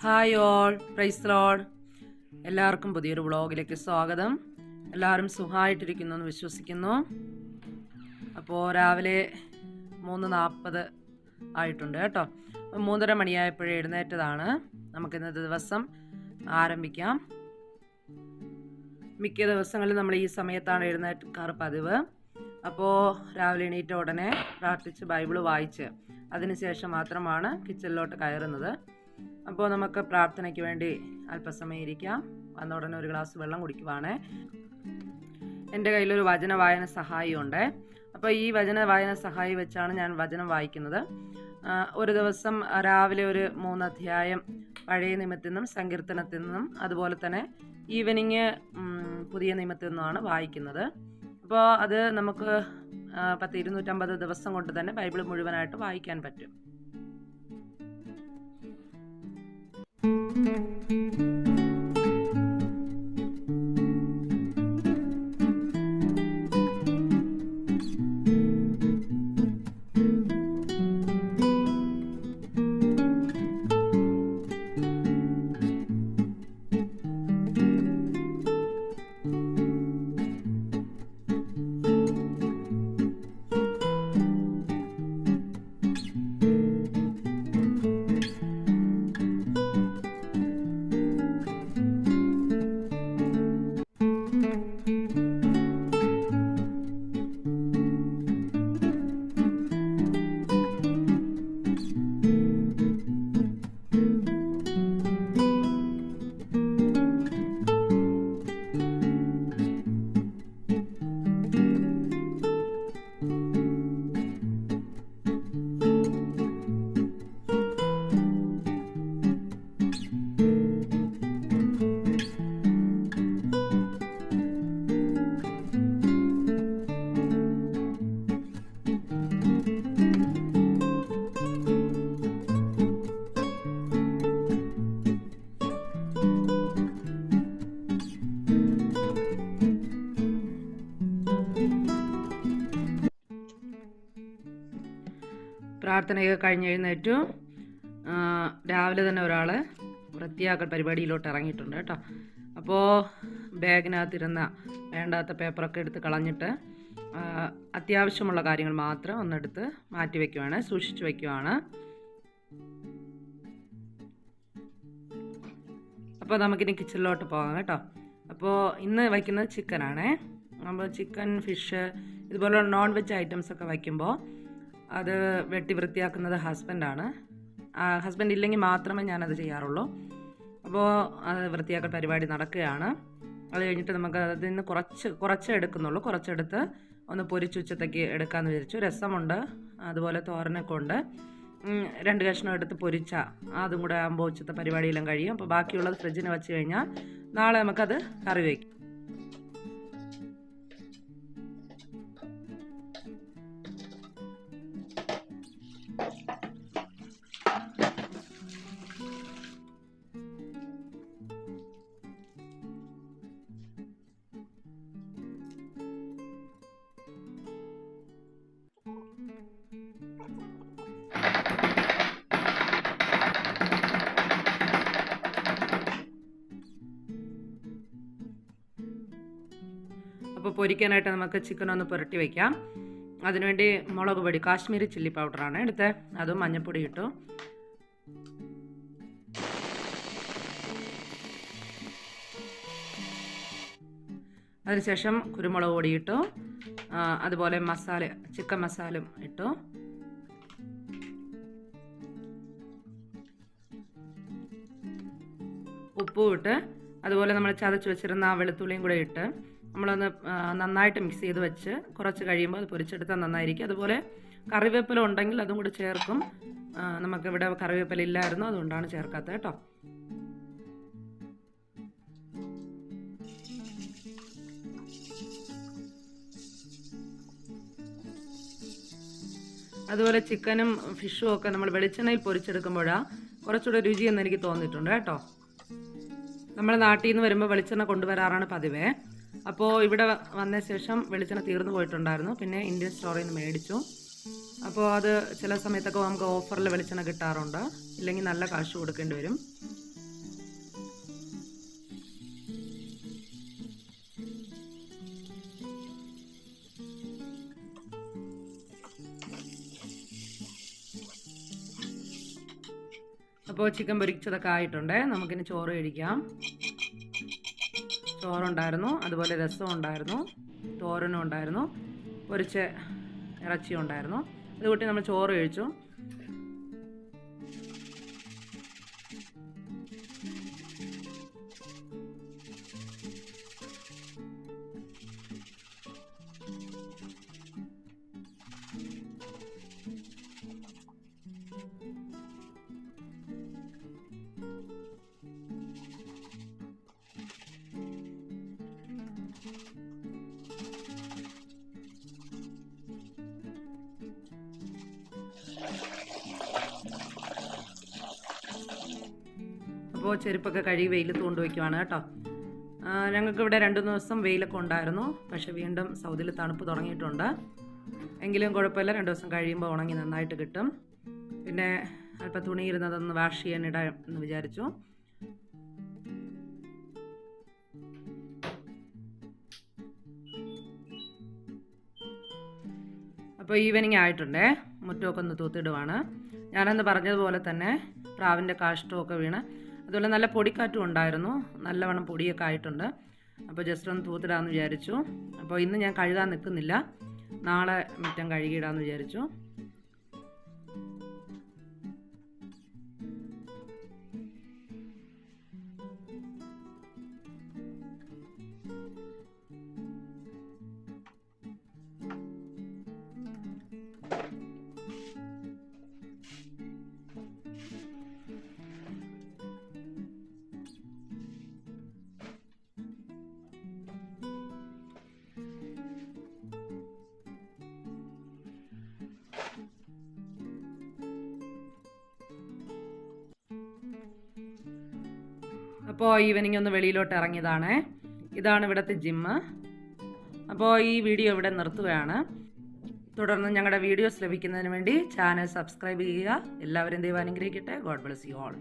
Hi all, praise Lord. എല്ലാവർക്കും പുതിയൊരു വ്ളോഗിലേക്ക് സ്വാഗതം. എല്ലാവരും സുഖമായിട്ടിരിക്കുന്നു എന്ന് വിശ്വസിക്കുന്നു. അപ്പോൾ രാവിലെ 3:40 ആയിട്ടുണ്ട് കേട്ടോ. 3:30 മണിയായപ്പോഴേ എഴുന്നേറ്റതാണ്. നമുക്കിന്നത്തെ ദിവസം ആരംഭിക്കാം. മിക്ക ദിവസങ്ങളിലും നമ്മൾ ഈ സമയത്താണ് എഴുന്നേൽക്കാറ് പതിവ്. അപ്പോൾ രാവിലെ എണീറ്റ ഉടനെ പ്രാർത്ഥിച്ച് ബൈബിള് വായിച്ച് അതിനുശേഷം മാത്രമാണ് കിച്ചണിലോട്ട് കയറുന്നത്. അപ്പോൾ നമുക്ക് പ്രാർത്ഥനയ്ക്ക് വേണ്ടി അല്പസമയം ഇരിക്കാം. വന്ന ഉടനെ ഒരു ഗ്ലാസ് വെള്ളം കുടിക്കുവാണേ. എൻ്റെ കയ്യിലൊരു വചന വായന സഹായിയുണ്ട്. അപ്പോൾ ഈ വചന വായന സഹായി വെച്ചാണ് ഞാൻ വചനം വായിക്കുന്നത്. ഒരു ദിവസം രാവിലെ ഒരു 3 അധ്യായം പഴയ നിയമത്തിൽ നിന്നും സങ്കീർത്തനത്തിൽ നിന്നും അതുപോലെ തന്നെ ഈവനിങ് പുതിയ നിയമത്തിൽ നിന്നുമാണ് വായിക്കുന്നത്. അപ്പോൾ അത് നമുക്ക് 250 ദിവസം കൊണ്ട് തന്നെ ബൈബിൾ മുഴുവനായിട്ട് വായിക്കാൻ പറ്റും. പ്രാർത്ഥനയൊക്കെ കഴിഞ്ഞ് എഴുന്നേറ്റു. രാവിലെ തന്നെ ഒരാൾ വൃത്തിയാക്കൽ പരിപാടിയിലോട്ട് ഇറങ്ങിയിട്ടുണ്ട് കേട്ടോ. അപ്പോൾ ബാഗിനകത്തിരുന്ന വേണ്ടാത്ത പേപ്പറൊക്കെ എടുത്ത് കളഞ്ഞിട്ട് അത്യാവശ്യമുള്ള കാര്യങ്ങൾ മാത്രം ഒന്നെടുത്ത് മാറ്റി വയ്ക്കുവാണ്, സൂക്ഷിച്ചു വയ്ക്കുവാണ്. അപ്പോൾ നമുക്കിനി കിച്ചണിലോട്ട് പോകാം കേട്ടോ. അപ്പോൾ ഇന്ന് വയ്ക്കുന്നത് ചിക്കനാണേ. നമ്മൾ ചിക്കൻ, ഫിഷ് ഇതുപോലുള്ള നോൺ വെജ് ഐറ്റംസൊക്കെ വയ്ക്കുമ്പോൾ അത് വെട്ടി വൃത്തിയാക്കുന്നത് ഹസ്ബൻഡാണ്. ഹസ്ബൻഡ് ഇല്ലെങ്കിൽ മാത്രമേ ഞാനത് ചെയ്യാറുള്ളൂ. അപ്പോൾ അത് വൃത്തിയാക്കൽ പരിപാടി നടക്കുകയാണ്. അത് കഴിഞ്ഞിട്ട് നമുക്ക് അതിൽ നിന്ന് കുറച്ച് എടുക്കുന്നുള്ളൂ. കുറച്ചെടുത്ത് ഒന്ന് പൊരിച്ചുച്ചത്തേക്ക് എടുക്കാമെന്ന് വിചാരിച്ചു. രസമുണ്ട്, അതുപോലെ തോരനൊക്കെ ഉണ്ട്. 2 കഷ്ണം എടുത്ത് പൊരിച്ച അതും കൂടെ ആകുമ്പോൾ ഉച്ചത്തെ പരിപാടിയെല്ലാം കഴിയും. അപ്പോൾ ബാക്കിയുള്ളത് ഫ്രിഡ്ജിന് വെച്ച് കഴിഞ്ഞാൽ നാളെ നമുക്കത് കറി വയ്ക്കും. അപ്പോൾ പൊരിക്കാനായിട്ട് നമുക്ക് ചിക്കൻ ഒന്ന് പുരട്ടി വയ്ക്കാം. അതിനുവേണ്ടി മുളക് പൊടി, കാശ്മീരി ചില്ലി പൗഡറാണ് എടുത്തത്. അതും മഞ്ഞൾപ്പൊടി ഇട്ടു. അതിനുശേഷം കുരുമുളക് പൊടി ഇട്ടു. അതുപോലെ ചിക്കൻ മസാലയും ഇട്ടു. ഉപ്പും ഇട്ട് അതുപോലെ നമ്മൾ ചതച്ച് വെച്ചിരുന്ന വെളുത്തുള്ളിയും കൂടെ ഇട്ട് നമ്മളൊന്ന് നന്നായിട്ട് മിക്സ് ചെയ്ത് വെച്ച് കുറച്ച് കഴിയുമ്പോൾ അത് പൊരിച്ചെടുത്താൽ നന്നായിരിക്കും. അതുപോലെ കറിവേപ്പില ഉണ്ടെങ്കിൽ അതും കൂടി ചേർക്കും. നമുക്കിവിടെ കറിവേപ്പില ഇല്ലായിരുന്നു, അതുകൊണ്ടാണ് ചേർക്കാത്തത് കേട്ടോ. അതുപോലെ ചിക്കനും ഫിഷും ഒക്കെ നമ്മൾ വെളിച്ചെണ്ണയിൽ പൊരിച്ചെടുക്കുമ്പോഴാണ് കുറച്ചുകൂടെ രുചിയെന്ന് എനിക്ക് തോന്നിയിട്ടുണ്ട് കേട്ടോ. നമ്മൾ നാട്ടിൽ നിന്ന് വരുമ്പോൾ വെളിച്ചെണ്ണ കൊണ്ടുവരാറാണ് പതിവേ. അപ്പോൾ ഇവിടെ വന്ന ശേഷം വെളിച്ചെണ്ണ തീർന്നു പോയിട്ടുണ്ടായിരുന്നു. പിന്നെ ഇന്ത്യൻ സ്റ്റോറിൽ നിന്ന് മേടിച്ചു. അപ്പോൾ അത് ചില സമയത്തൊക്കെ നമുക്ക് ഓഫറിൽ വെളിച്ചെണ്ണ കിട്ടാറുണ്ട്. ഇല്ലെങ്കിൽ നല്ല കാശ് കൊടുക്കേണ്ടി വരും. അപ്പോൾ ചിക്കൻ പൊരിച്ചതൊക്കെ ആയിട്ടുണ്ട്. നമുക്കിനി ചോറ് കഴിക്കാം. ചോറുണ്ടായിരുന്നു, അതുപോലെ രസം ഉണ്ടായിരുന്നു, തോരനും ഉണ്ടായിരുന്നു, പൊരിച്ച ഇറച്ചി ഉണ്ടായിരുന്നു. അതുകൂട്ടി നമ്മൾ ചോറ് കഴിച്ചു. അപ്പോൾ ചെരുപ്പൊക്കെ കഴുകി വെയിലത്ത് കൊണ്ടുവയ്ക്കുവാണ് കേട്ടോ. ഞങ്ങൾക്കിവിടെ 2 ദിവസം വെയിലൊക്കെ ഉണ്ടായിരുന്നു. പക്ഷേ വീണ്ടും സൗദിയിൽ തണുപ്പ് തുടങ്ങിയിട്ടുണ്ട്. എങ്കിലും കുഴപ്പമില്ല, 2 ദിവസം കഴിയുമ്പോൾ ഉണങ്ങി നന്നായിട്ട് കിട്ടും. പിന്നെ അല്പം തുണി ഇരുന്നതൊന്ന് വാഷ് ചെയ്യാനിടാം എന്ന് വിചാരിച്ചു. അപ്പോൾ ഈവനിങ് ആയിട്ടുണ്ടേ. മുറ്റമൊക്കെ ഒന്ന് തൂത്തിടുവാണ്. ഞാനന്ന് പറഞ്ഞതുപോലെ തന്നെ പ്രാവിൻ്റെ കാഷ്ടമൊക്കെ വീണ്, അതുപോലെ നല്ല പൊടിക്കാറ്റും ഉണ്ടായിരുന്നു. നല്ലവണ്ണം പൊടിയൊക്കെ ആയിട്ടുണ്ട്. അപ്പോൾ ജസ്റ്റ് ഒന്ന് തൂത്തിടാമെന്ന് വിചാരിച്ചു. അപ്പോൾ ഇന്ന് ഞാൻ കഴുകാൻ നിൽക്കുന്നില്ല, നാളെ മുറ്റം കഴുകിയിടാമെന്ന് വിചാരിച്ചു. അപ്പോൾ ഈവനിങ് ഒന്ന് വെളിയിലോട്ട് ഇറങ്ങിയതാണ്. ഇതാണ് ഇവിടുത്തെ ജിമ്മ്. അപ്പോൾ ഈ വീഡിയോ ഇവിടെ നിർത്തുകയാണ്. തുടർന്ന് ഞങ്ങളുടെ വീഡിയോസ് ലഭിക്കുന്നതിന് വേണ്ടി ചാനൽ സബ്സ്ക്രൈബ് ചെയ്യുക. എല്ലാവരും ദൈവം അനുഗ്രഹിക്കട്ടെ. God bless you all.